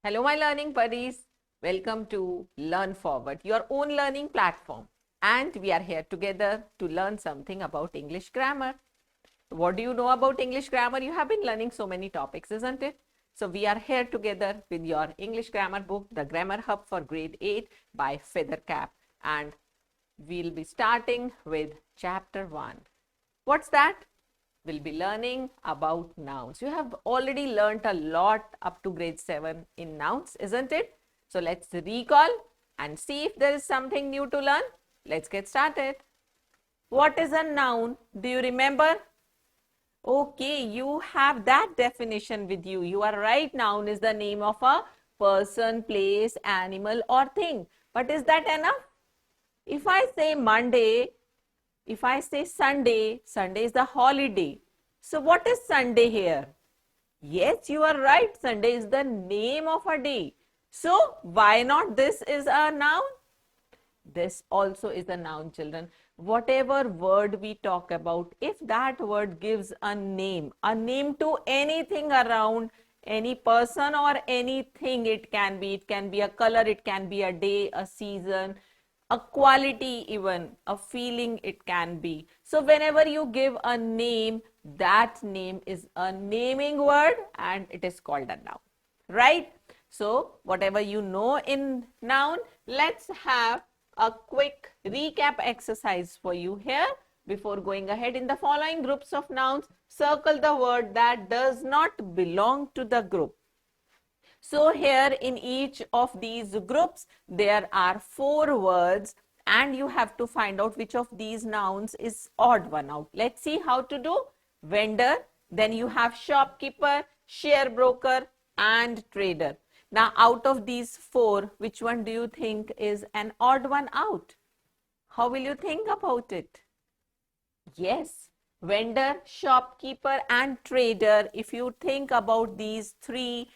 Hello, my learning buddies. Welcome to Learn Forward, your own learning platform. And we are here together to learn something about English grammar. What do you know about English grammar? You have been learning so many topics, isn't it? So we are here together with your English grammar book, The Grammar Hub for Grade 8 by Feathercap. And we'll be starting with Chapter 1. What's that? We'll be learning about nouns. You have already learnt a lot up to grade 7 in nouns, isn't it? So let's recall and see if there is something new to learn. Let's get started. What is a noun? Do you remember? Okay, you have that definition with you. You are right. Noun is the name of a person, place, animal or thing. But is that enough? If I say Monday, if I say Sunday, Sunday is the holiday. So what is Sunday here? Yes, you are right. Sunday is the name of a day. So why not this is a noun? This also is a noun, children. Whatever word we talk about, if that word gives a name to anything around, any person or anything, it can be a color, it can be a day, a season, a quality, even a feeling, it can be. So whenever you give a name, that name is a naming word and it is called a noun, right? So whatever you know in noun, let's have a quick recap exercise for you here. Before going ahead, in the following groups of nouns, circle the word that does not belong to the group. So here in each of these groups, there are 4 words and you have to find out which of these nouns is odd one out. Let's see how to do. Vendor, then you have shopkeeper, sharebroker and trader. Now out of these 4, which one do you think is an odd one out? How will you think about it? Yes, vendor, shopkeeper and trader. If you think about these three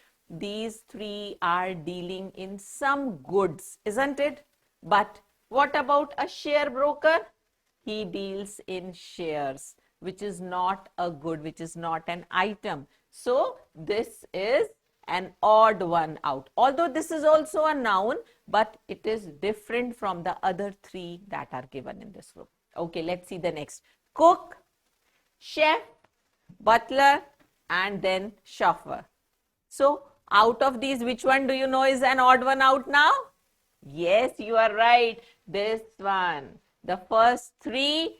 are dealing in some goods, isn't it? But what about a share broker? He deals in shares, which is not a good, which is not an item. So this is an odd one out. Although this is also a noun, but it is different from the other 3 that are given in this group. Okay, let's see the next. Cook, chef, butler, and then chauffeur. So out of these, which one do you know is an odd one out now? Yes, you are right. This one. The first 3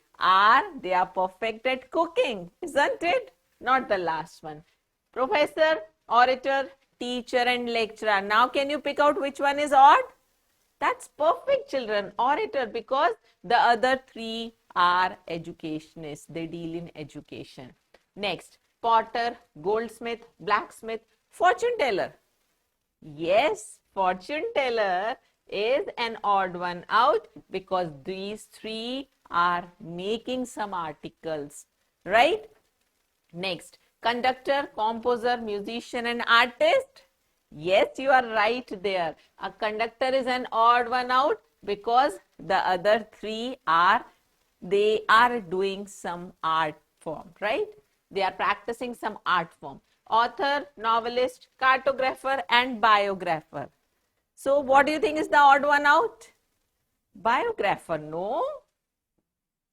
they are perfect at cooking, isn't it? Not the last one. Professor, orator, teacher and lecturer. Now can you pick out which one is odd? That's perfect, children. Orator, because the other 3 are educationists. They deal in education. Next, potter, goldsmith, blacksmith, fortune teller. Yes, fortune teller is an odd one out because these 3 are making some articles, right? Next, conductor, composer, musician and artist. Yes, you are right there. A conductor is an odd one out because the other 3 they are doing some art form, right? They are practicing some art form. Author, novelist, cartographer and biographer. So what do you think is the odd one out? Biographer, no.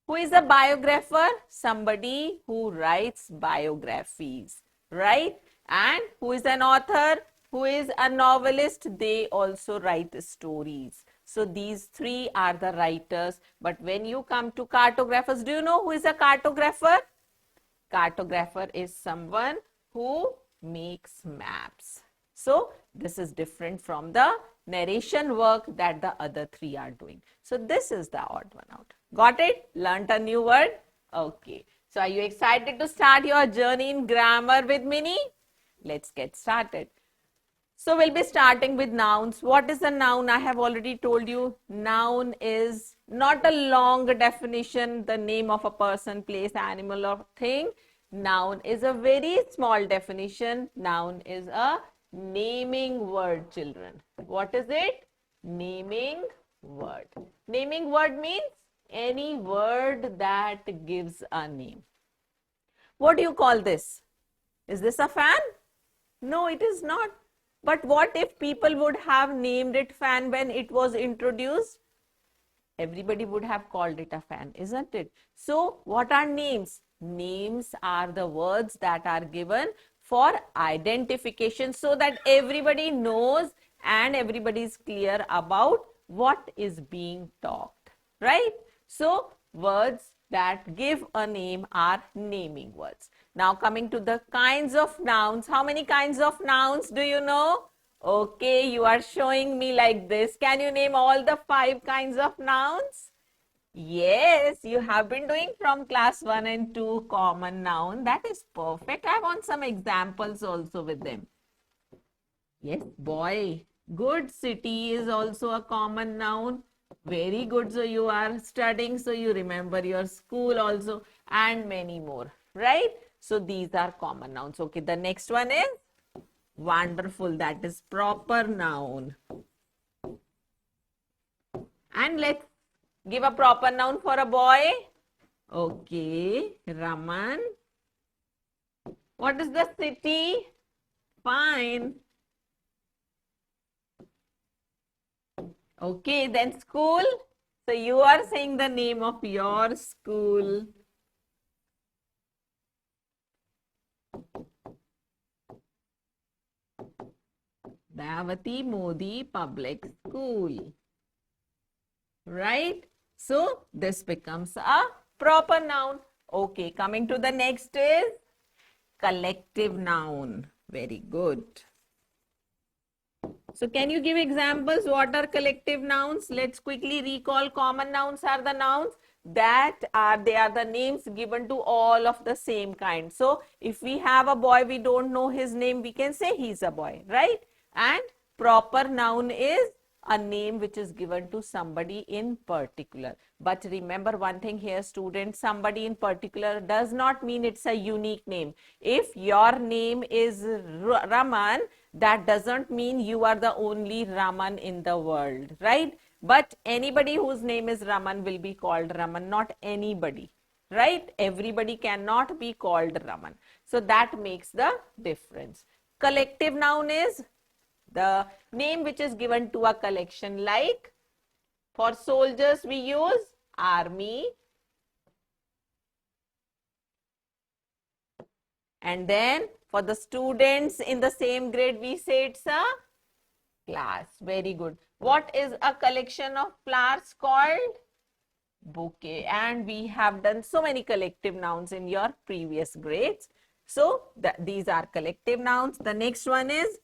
Who is a biographer? Somebody who writes biographies, right? And who is an author? Who is a novelist? They also write stories. So these 3 are the writers. But when you come to cartographers, do you know who is a cartographer? Cartographer is someone who makes maps. So this is different from the narration work that the other 3 are doing. So this is the odd one out. Got it? Learned a new word? Okay. So are you excited to start your journey in grammar with Minnie? Let's get started. So we'll be starting with nouns. What is a noun? I have already told you. Noun is not a long definition, the name of a person, place, animal or thing. Noun is a very small definition. Noun is a naming word, children. What is it? Naming word. Naming word means any word that gives a name. What do you call this? Is this a fan? No, it is not. But what if people would have named it fan when it was introduced? Everybody would have called it a fan, isn't it? So what are names? Names are the words that are given for identification so that everybody knows and everybody is clear about what is being talked, right? So words that give a name are naming words. Now coming to the kinds of nouns. How many kinds of nouns do you know? Okay, you are showing me like this. Can you name all the 5 kinds of nouns? Yes, you have been doing from class 1 and 2 common noun. That is perfect. I want some examples also with them. Yes, boy. Good. City is also a common noun. Very good. So you are studying, so you remember your school also, and many more, right? So these are common nouns. Okay, the next one is wonderful. That is proper noun. And let's give a proper noun for a boy. Okay, Raman. What is the city? Fine. Okay, then school. So you are saying the name of your school. Dayavati Modi Public School. Right? So this becomes a proper noun. Okay, coming to the next is collective noun. Very good. So can you give examples? What are collective nouns? Let's quickly recall. Common nouns are the nouns that are, they are the names given to all of the same kind. So if we have a boy, we don't know his name, we can say he's a boy, right? And proper noun is a name which is given to somebody in particular. But remember one thing here, students, somebody in particular does not mean it's a unique name. If your name is Raman, that doesn't mean you are the only Raman in the world, right? But anybody whose name is Raman will be called Raman, not anybody, right? Everybody cannot be called Raman. So that makes the difference. Collective noun is the name which is given to a collection, like for soldiers we use army, and then for the students in the same grade we say it's a class. Very good. What is a collection of flowers called? Bouquet. And we have done so many collective nouns in your previous grades. So these are collective nouns. The next one is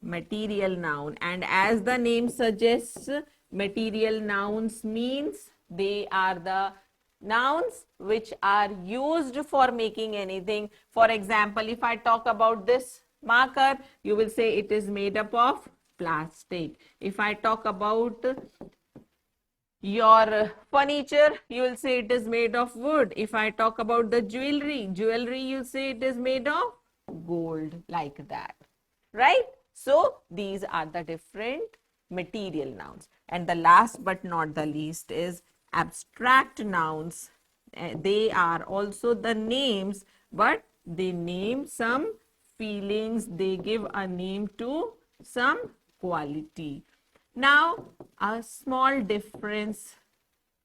material noun, and as the name suggests, material nouns means they are the nouns which are used for making anything. For example, if I talk about this marker, you will say it is made up of plastic. If I talk about your furniture, you will say it is made of wood. If I talk about the jewelry, you say it is made of gold, like that, right? So these are the different material nouns. And the last but not the least is abstract nouns. They are also the names, but they name some feelings. They give a name to some quality. Now, a small difference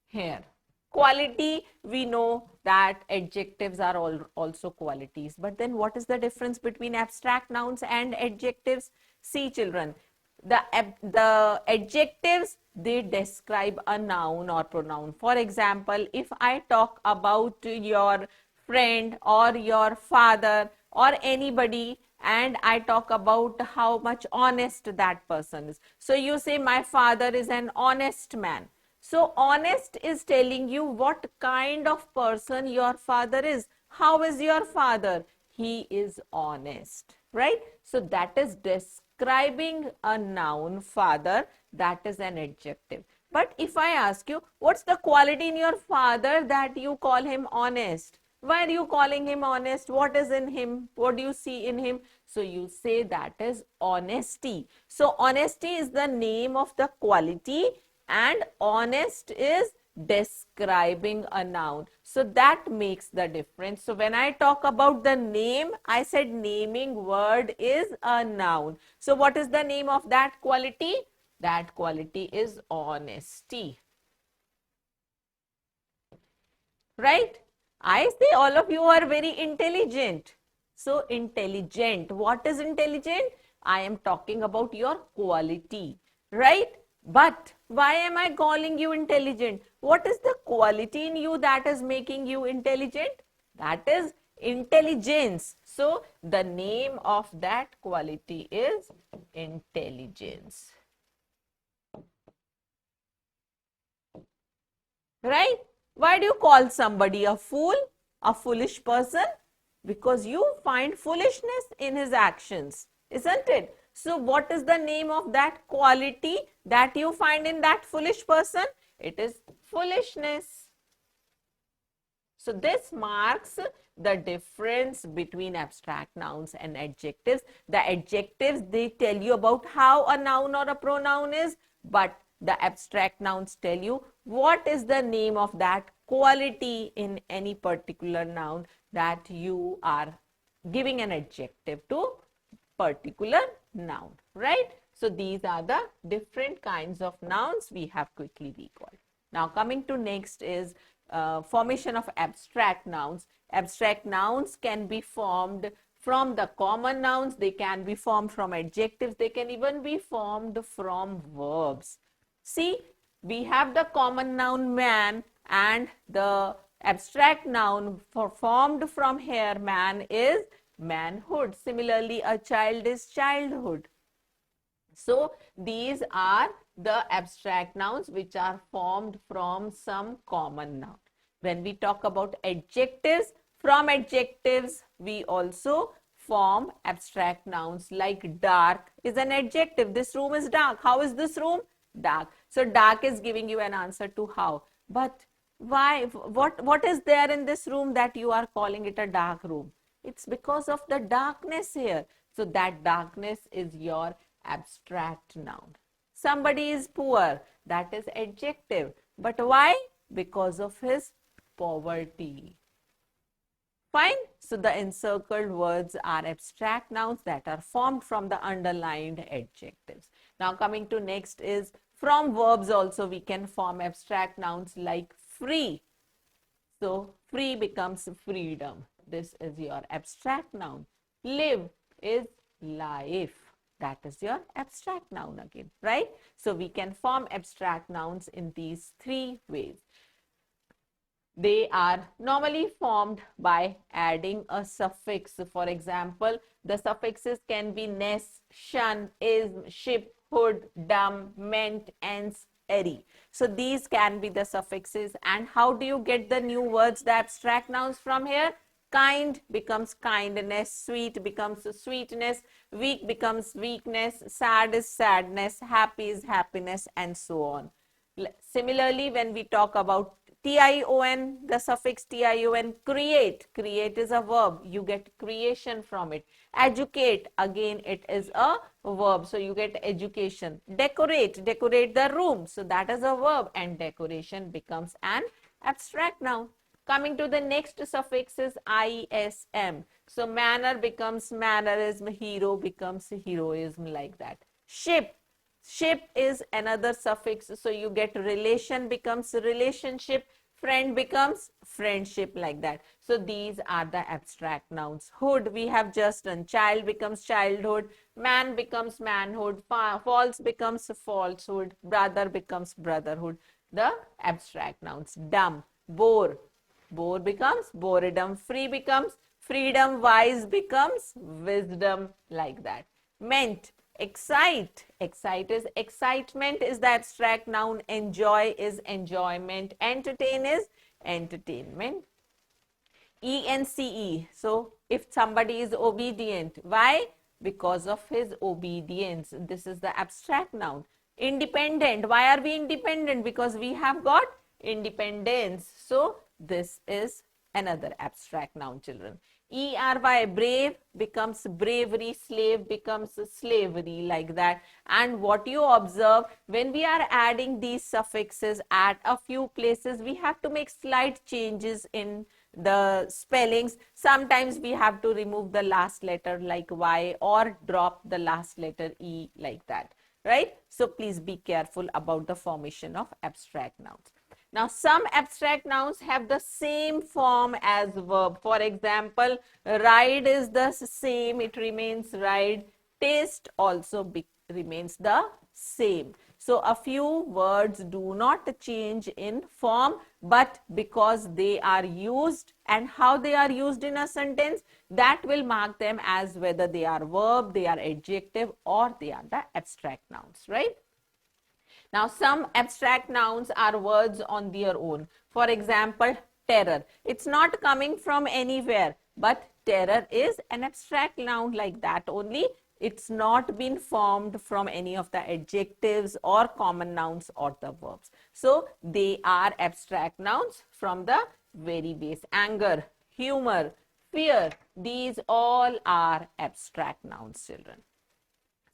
here. Quality, we know that adjectives are also qualities. But then what is the difference between abstract nouns and adjectives? See, children, the adjectives, they describe a noun or pronoun. For example, if I talk about your friend or your father or anybody, and I talk about how much honest that person is. So you say, my father is an honest man. So honest is telling you what kind of person your father is. How is your father? He is honest, right? So that is describing a noun, father. That is an adjective. But if I ask you, what's the quality in your father that you call him honest? Why are you calling him honest? What is in him? What do you see in him? So you say that is honesty. So honesty is the name of the quality, and honest is describing a noun. So that makes the difference. So when I talk about the name, I said naming word is a noun. So what is the name of that quality? That quality is honesty. Right? I say all of you are very intelligent. So intelligent. What is intelligent? I am talking about your quality. Right? But why am I calling you intelligent? What is the quality in you that is making you intelligent? That is intelligence. So the name of that quality is intelligence. Right? Why do you call somebody a fool, a foolish person? Because you find foolishness in his actions, isn't it? So what is the name of that quality that you find in that foolish person? It is foolishness. So this marks the difference between abstract nouns and adjectives. The adjectives, they tell you about how a noun or a pronoun is, but the abstract nouns tell you what is the name of that quality in any particular noun that you are giving an adjective to particular noun, right? So these are the different kinds of nouns we have quickly recalled. Now coming to next is formation of abstract nouns. Abstract nouns can be formed from the common nouns, they can be formed from adjectives, they can even be formed from verbs. See, we have the common noun man and the abstract noun formed from here man is manhood. Similarly, a child is childhood. So these are the abstract nouns which are formed from some common noun. When we talk about adjectives, from adjectives we also form abstract nouns like dark is an adjective. This room is dark. How is this room? Dark. So dark is giving you an answer to how. But why? What is there in this room that you are calling it a dark room? It's because of the darkness here. So that darkness is your abstract noun. Somebody is poor, that is adjective. But why? Because of his poverty. Fine. So the encircled words are abstract nouns that are formed from the underlined adjectives. Now coming to next is from verbs also we can form abstract nouns like free. So free becomes freedom. This is your abstract noun. Live is life. That is your abstract noun again, right? So we can form abstract nouns in these three ways. They are normally formed by adding a suffix. For example, the suffixes can be ness, shun, is, ship, hood, dumb, meant, ends, eri. So these can be the suffixes. And how do you get the new words, the abstract nouns from here? Kind becomes kindness, sweet becomes sweetness, weak becomes weakness, sad is sadness, happy is happiness, and so on. Similarly, when we talk about tion, the suffix tion, create. Create is a verb. You get creation from it. Educate, again it is a verb. So you get education. Decorate, decorate the room. So that is a verb and decoration becomes an abstract noun. Coming to the next suffix is ism. So manner becomes mannerism, hero becomes heroism, like that. Ship. Ship is another suffix. So you get relation becomes relationship, friend becomes friendship, like that. So these are the abstract nouns. Hood we have just done. Child becomes childhood, man becomes manhood, false becomes falsehood, brother becomes brotherhood. The abstract nouns. Dumb, bore, bore becomes boredom, free becomes freedom, wise becomes wisdom, like that. Meant, excite, excite is excitement is the abstract noun, enjoy is enjoyment, entertain is entertainment. ENCE, so if somebody is obedient, why? Because of his obedience. This is the abstract noun. Independent, why are we independent? Because we have got independence. So this is another abstract noun, children. ERY, brave becomes bravery, slave becomes slavery, like that. And what you observe, when we are adding these suffixes at a few places, we have to make slight changes in the spellings. Sometimes we have to remove the last letter like Y or drop the last letter E, like that, right? So please be careful about the formation of abstract nouns. Now, some abstract nouns have the same form as verb. For example, ride is the same, it remains ride. Taste also remains the same. So, a few words do not change in form, but because they are used and how they are used in a sentence, that will mark them as whether they are verb, they are adjective, or they are the abstract nouns, right? Now, some abstract nouns are words on their own. For example, terror. It's not coming from anywhere, but terror is an abstract noun like that only. It's not been formed from any of the adjectives or common nouns or the verbs. So, they are abstract nouns from the very base. Anger, humor, fear, these all are abstract nouns, children.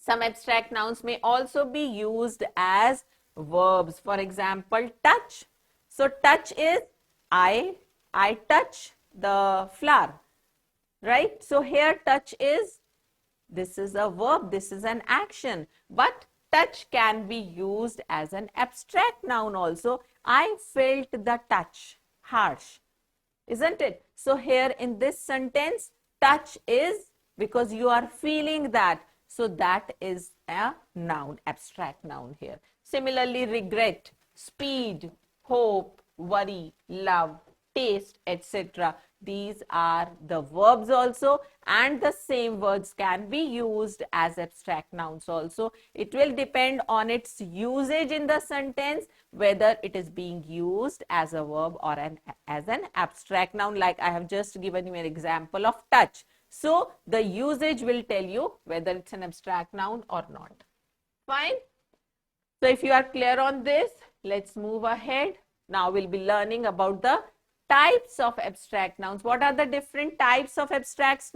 Some abstract nouns may also be used as verbs. For example, touch. So, touch is I touch the flower, right? So, here touch is, this is a verb, this is an action. But touch can be used as an abstract noun also. I felt the touch, harsh, isn't it? So, here in this sentence, touch is because you are feeling that. So, that is a noun, abstract noun here. Similarly, regret, speed, hope, worry, love, taste, etc. These are the verbs also, and the same words can be used as abstract nouns also. It will depend on its usage in the sentence, whether it is being used as a verb or as an abstract noun, like I have just given you an example of touch. So, the usage will tell you whether it's an abstract noun or not. Fine. So, if you are clear on this, let's move ahead. Now, we'll be learning about the types of abstract nouns. What are the different types of abstract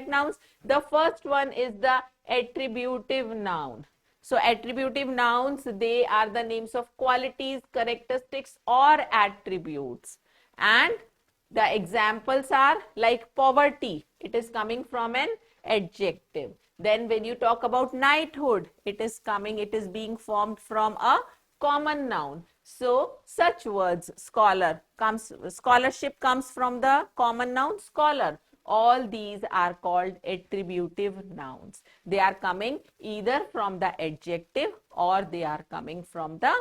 nouns? The first one is the attributive noun. So, attributive nouns, they are the names of qualities, characteristics, or attributes. And the examples are like poverty, it is coming from an adjective. Then when you talk about knighthood, it is being formed from a common noun. So, such words, scholarship comes from the common noun scholar. All these are called attributive nouns. They are coming either from the adjective or they are coming from the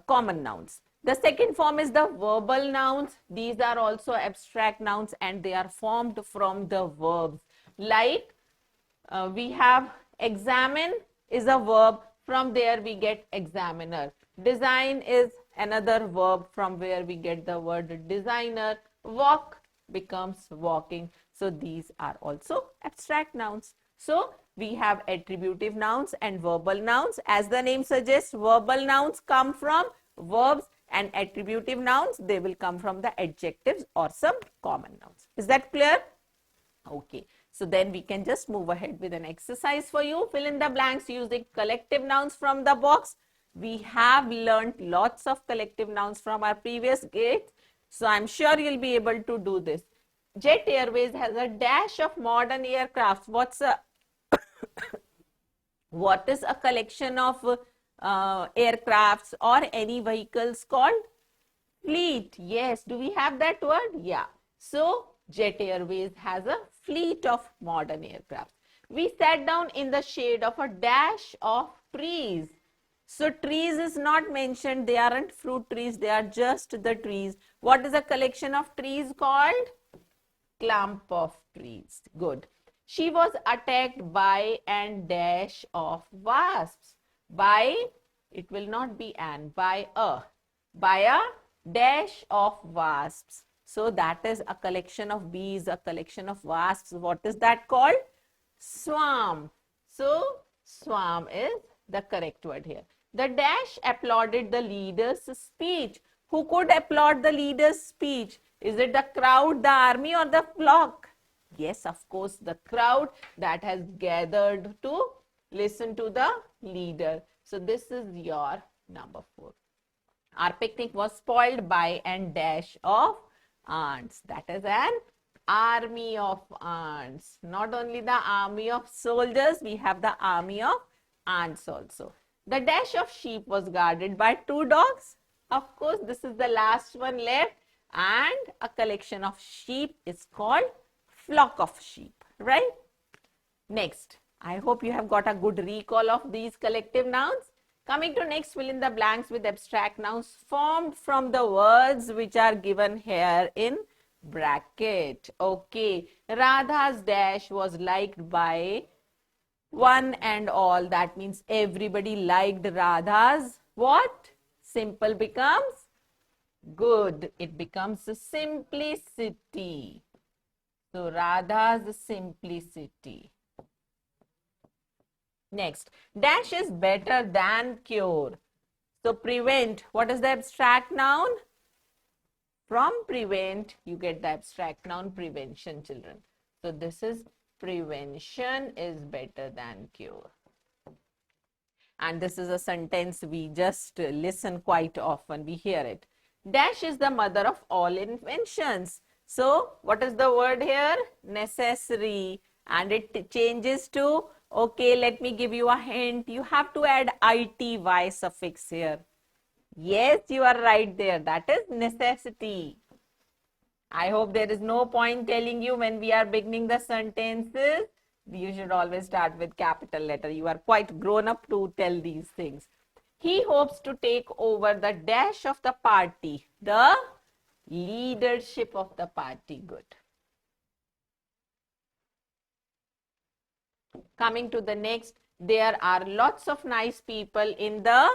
common nouns. The second form is the verbal nouns. These are also abstract nouns and they are formed from the verbs. Like we have examine is a verb, from there we get examiner. Design is another verb from where we get the word designer. Walk becomes walking. So these are also abstract nouns. So we have attributive nouns and verbal nouns. As the name suggests, verbal nouns come from verbs and attributive nouns, they will come from the adjectives or some common nouns. Is that clear? Okay. So then we can just move ahead with an exercise for you. Fill in the blanks using collective nouns from the box. We have learned lots of collective nouns from our previous grades. So I'm sure you'll be able to do this. Jet Airways has a dash of modern aircrafts. What is a collection of aircrafts or any vehicles called? Fleet. Yes. Do we have that word? Yeah. So, Jet Airways has a fleet of modern aircraft. We sat down in the shade of a dash of trees. So, trees is not mentioned. They aren't fruit trees. They are just the trees. What is a collection of trees called? Clump of trees. Good. She was attacked by and dash of wasps. By, it will not be an, by a dash of wasps. So that is a collection of bees, a collection of wasps. What is that called? Swarm. So swarm is the correct word here. The dash applauded the leader's speech. Who could applaud the leader's speech? Is it the crowd, the army, or the flock? Yes, of course, the crowd that has gathered to listen to the leader. So this is your number 4. Our picnic was spoiled by an dash of ants. That is an army of ants. Not only the army of soldiers, we have the army of ants also. The dash of sheep was guarded by 2 dogs. Of course, this is the last one left, and a collection of sheep is called flock of sheep, right? Next, I hope you have got a good recall of these collective nouns. Coming to next, fill in the blanks with abstract nouns formed from the words which are given here in bracket. Okay, Radha's dash was liked by one and all. That means everybody liked Radha's what? Simple becomes good. It becomes simplicity. So Radha's simplicity. Next, dash is better than cure. So prevent, what is the abstract noun? From prevent, you get the abstract noun prevention, children. So this is prevention is better than cure. And this is a sentence we just listen quite often, we hear it. Dash is the mother of all inventions. So what is the word here? Necessary. And it changes to, okay, let me give you a hint. You have to add ity suffix here. Yes, you are right there. That is necessity. I hope there is no point telling you when we are beginning the sentences, you should always start with capital letter. You are quite grown up to tell these things. He hopes to take over the dash of the party, the leadership of the party. Good. Coming to the next, there are lots of nice people in the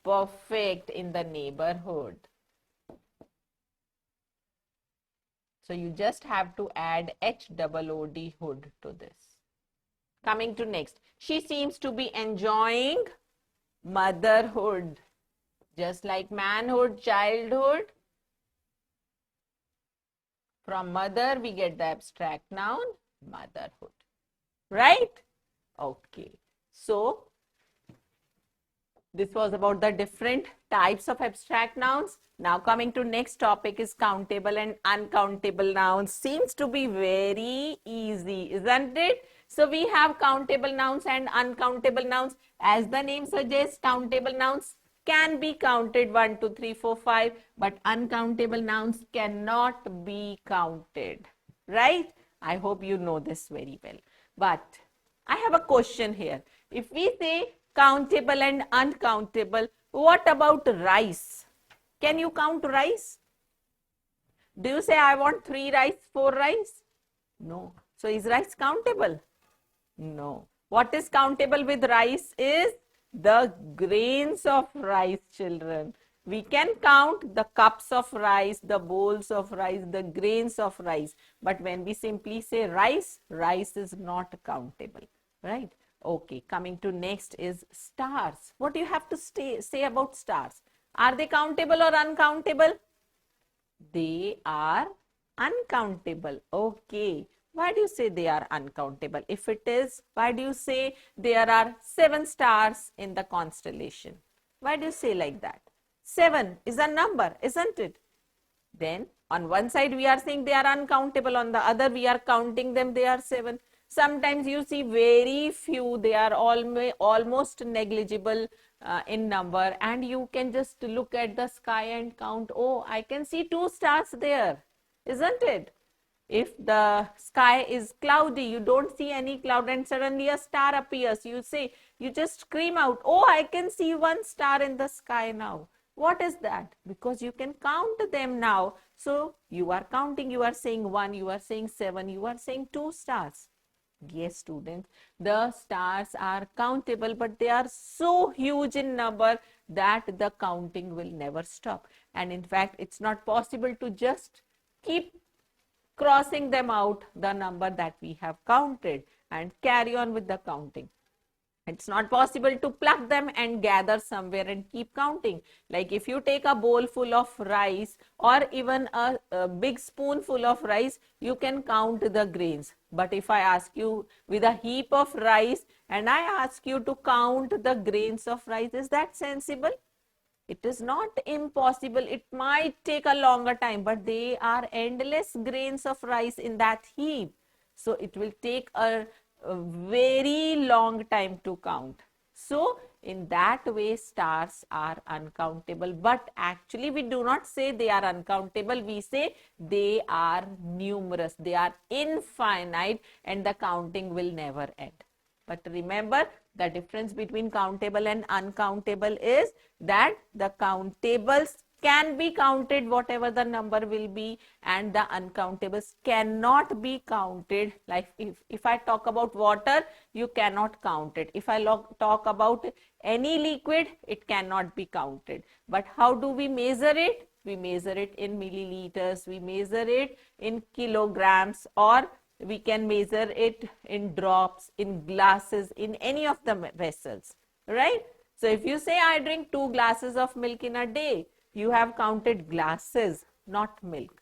perfect in the neighborhood. So you just have to add HOOD hood to this. Coming to next, she seems to be enjoying motherhood. Just like manhood, childhood. From mother, we get the abstract noun, motherhood. Right? Okay. So, this was about the different types of abstract nouns. Now coming to next topic is countable and uncountable nouns. Seems to be very easy, isn't it? So we have countable nouns and uncountable nouns. As the name suggests, countable nouns can be counted 1, 2, 3, 4, 5, but uncountable nouns cannot be counted. Right? I hope you know this very well. But I have a question here. If we say countable and uncountable, what about rice? Can you count rice? Do you say I want 3 rice, 4 rice? No. So is rice countable? No. What is countable with rice is the grains of rice, children. We can count the cups of rice, the bowls of rice, the grains of rice. But when we simply say rice, rice is not countable, right? Okay, coming to next is stars. What do you have to say about stars? Are they countable or uncountable? They are uncountable. Okay. Why do you say they are uncountable? If it is, why do you say there are 7 stars in the constellation? Why do you say like that? 7 is a number, isn't it? Then on one side we are saying they are uncountable, on the other we are counting them, they are 7. Sometimes you see very few, they are almost negligible in number, and you can just look at the sky and count, oh, I can see 2 stars there, isn't it? If the sky is cloudy, you don't see any cloud and suddenly a star appears, you say, you just scream out, oh, I can see 1 star in the sky now. What is that? Because you can count them now. So you are counting, you are saying 1, you are saying 7, you are saying 2 stars. Yes, students, the stars are countable, but they are so huge in number that the counting will never stop. And in fact, it's not possible to just keep crossing them out, the number that we have counted, and carry on with the counting. It's not possible to pluck them and gather somewhere and keep counting. Like if you take a bowl full of rice or even a big spoonful of rice, you can count the grains. But if I ask you with a heap of rice and I ask you to count the grains of rice, is that sensible? It is not impossible. It might take a longer time, but they are endless grains of rice in that heap. So it will take a very long time to count. So in that way, stars are uncountable. But actually, we do not say they are uncountable. We say they are numerous. They are infinite and the counting will never end. But remember, the difference between countable and uncountable is that the countables can be counted, whatever the number will be, and the uncountables cannot be counted. Like if I talk about water, you cannot count it. If I talk about any liquid, it cannot be counted. But how do we measure it? We measure it in milliliters, we measure it in kilograms, or we can measure it in drops, in glasses, in any of the vessels, right? So if you say I drink 2 glasses of milk in a day, you have counted glasses, not milk.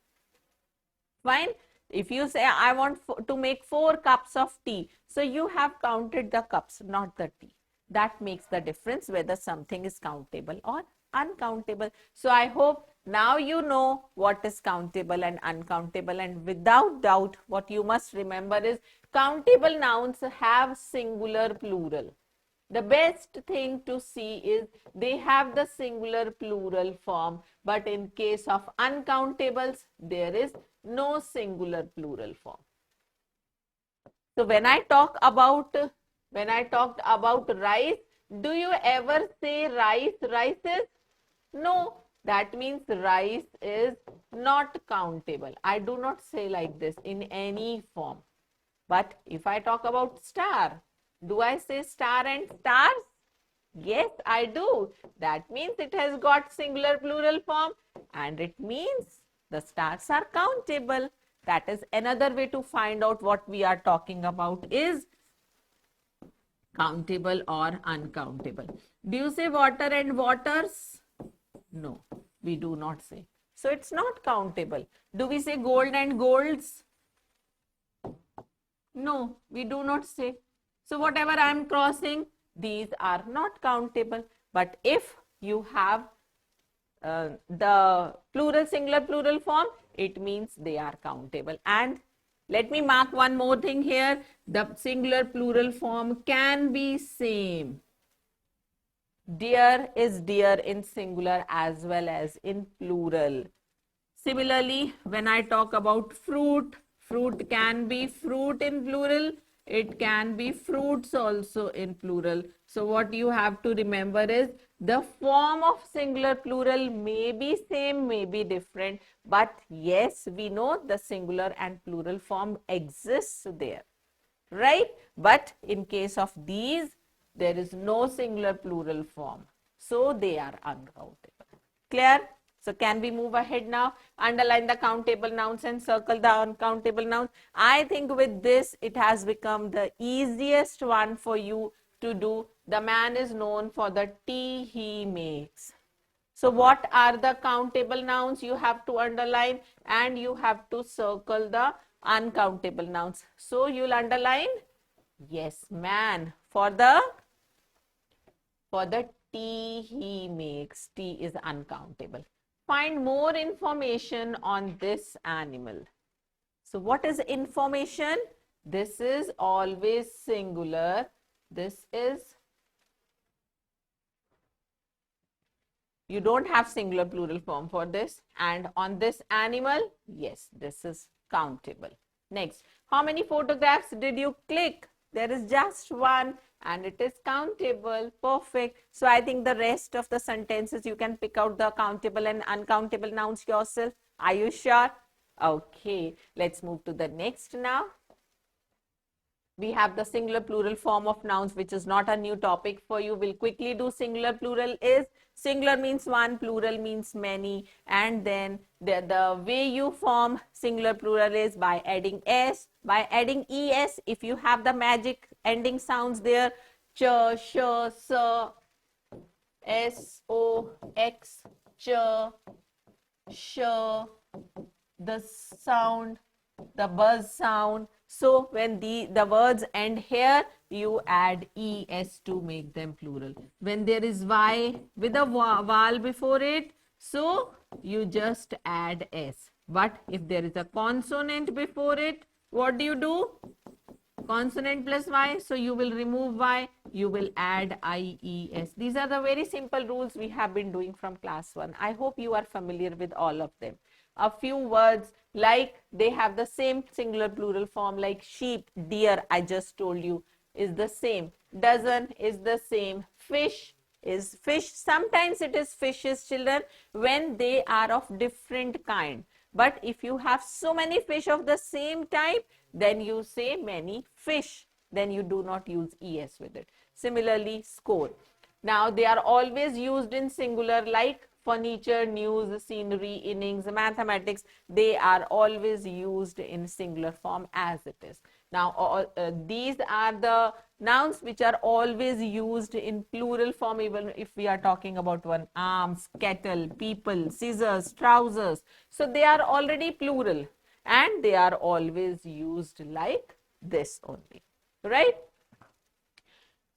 Fine. If you say I want to make 4 cups of tea, so you have counted the cups, not the tea. That makes the difference whether something is countable or uncountable. So I hope now you know what is countable and uncountable, and without doubt what you must remember is countable nouns have singular plural. The best thing to see is they have the singular plural form, but in case of uncountables, there is no singular plural form. So when I talked about rice, do you ever say rices? No, that means rice is not countable. I do not say like this in any form. But if I talk about star, do I say star and stars? Yes, I do. That means it has got singular plural form and it means the stars are countable. That is another way to find out what we are talking about is countable or uncountable. Do you say water and waters? No, we do not say. So it's not countable. Do we say gold and golds? No, we do not say. So whatever I am crossing, these are not countable. But if you have the plural, singular, plural form, it means they are countable. And let me mark one more thing here. The singular, plural form can be same. Deer is deer in singular as well as in plural. Similarly, when I talk about fruit, fruit can be fruit in plural. It can be fruits also in plural. So what you have to remember is the form of singular plural may be same, may be different. But yes, we know the singular and plural form exists there, right? But in case of these, there is no singular plural form. So they are uncountable. Clear? So can we move ahead now? Underline the countable nouns and circle the uncountable nouns. I think with this, it has become the easiest one for you to do. The man is known for the tea he makes. So what are the countable nouns? You have to underline and you have to circle the uncountable nouns. So you'll underline, yes, man, for the tea he makes. Tea is uncountable. Find more information on this animal. So what is information? This is always singular. This is, you don't have singular plural form for this. And on this animal, yes, this is countable. Next, how many photographs did you click? There is just one and it is countable. Perfect. So I think the rest of the sentences you can pick out the countable and uncountable nouns yourself. Are you sure? Okay, let's move to the next now. We have the singular plural form of nouns, which is not a new topic for you. We'll quickly do singular plural is, singular means one, plural means many. And then the way you form singular plural is by adding s, by adding es. If you have the magic ending sounds there, ch, sh, s, S-O, X, ch, sh, the sound, the buzz sound. So when the words end here, you add es to make them plural. When there is y with a vowel before it, so you just add s. But if there is a consonant before it, what do? Consonant plus y, so you will remove y, you will add ies. These are the very simple rules we have been doing from class 1. I hope you are familiar with all of them. A few words like they have the same singular plural form, like sheep, deer, I just told you, is the same. Dozen is the same. Fish is fish. Sometimes it is fishes, children, when they are of different kind. But if you have so many fish of the same type, then you say many fish. Then you do not use es with it. Similarly, score. Now, they are always used in singular, like furniture, news, scenery, innings, mathematics. They are always used in singular form as it is. Now, these are the nouns which are always used in plural form, even if we are talking about one: arms, kettle, people, scissors, trousers. So they are already plural and they are always used like this only, right?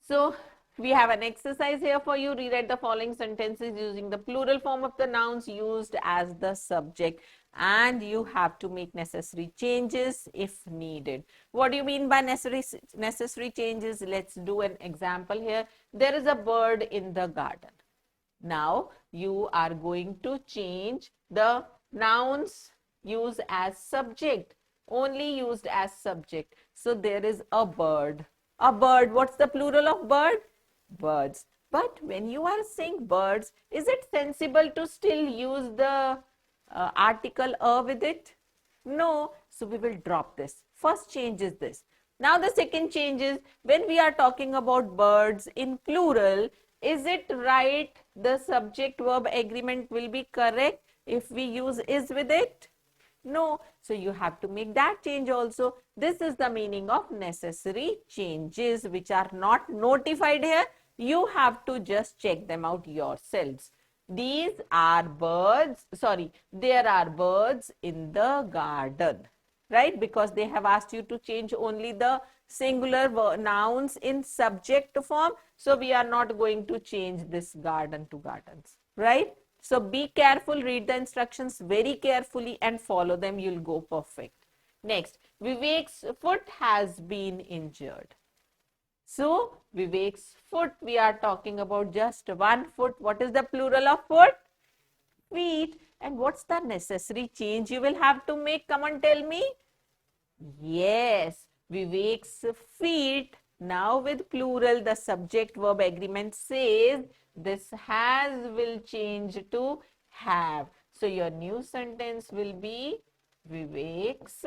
So we have an exercise here for you. Rewrite the following sentences using the plural form of the nouns used as the subject, and you have to make necessary changes if needed. What do you mean by necessary changes? Let's do an example here. There is a bird in the garden. Now you are going to change the nouns used as subject, only used as subject. So there is a bird. A bird, what's the plural of bird? Birds. But when you are saying birds, is it sensible to still use the article a with it? No. So we will drop this. First change is this. Now the second change is, when we are talking about birds in plural, is it right the subject verb agreement will be correct if we use is with it? No. So you have to make that change also. This is the meaning of necessary changes which are not notified here. You have to just check them out yourselves. These are birds, sorry, there are birds in the garden, right? Because they have asked you to change only the singular nouns in subject form. So we are not going to change this garden to gardens, right? So be careful, read the instructions very carefully and follow them. You'll go perfect. Next, Vivek's foot has been injured. So Vivek's foot, we are talking about just one foot. What is the plural of foot? Feet. And what's the necessary change you will have to make? Come on, tell me. Yes, Vivek's feet. Now with plural, the subject verb agreement says this has will change to have. So your new sentence will be Vivek's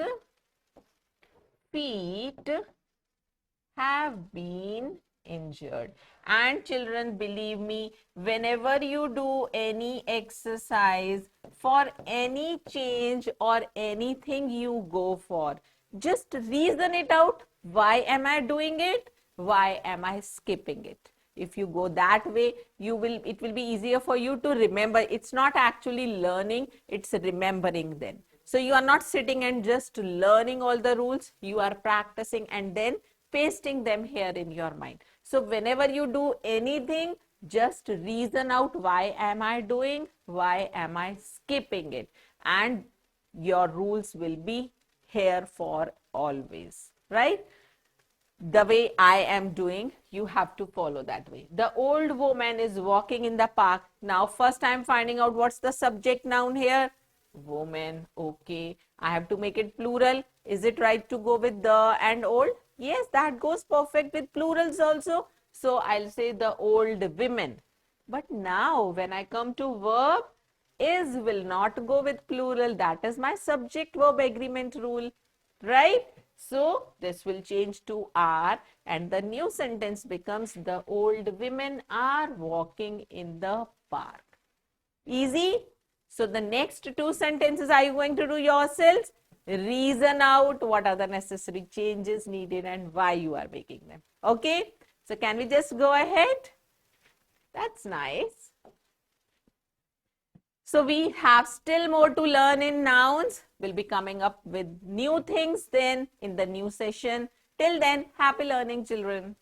feet have been injured. And children, believe me, whenever you do any exercise for any change or anything you go for, just reason it out. Why am I doing it? Why am I skipping it? If you go that way, it will be easier for you to remember. It's not actually learning, it's remembering then. So you are not sitting and just learning all the rules. You are practicing and then pasting them here in your mind. So whenever you do anything, just reason out, why am I doing? Why am I skipping it? And your rules will be here for always, right? The way I am doing, you have to follow that way. The old woman is walking in the park. Now first I am finding out what's the subject noun here. Woman. Okay, I have to make it plural. Is it right to go with the and old? Yes, that goes perfect with plurals also. So I'll say the old women. But now when I come to verb, is will not go with plural. That is my subject verb agreement rule, right? So this will change to are and the new sentence becomes the old women are walking in the park. Easy? So the next two sentences are you going to do yourselves? Reason out what are the necessary changes needed and why you are making them. Okay? So can we just go ahead? That's nice. So we have still more to learn in nouns. We'll be coming up with new things then in the new session. Till then, happy learning, children.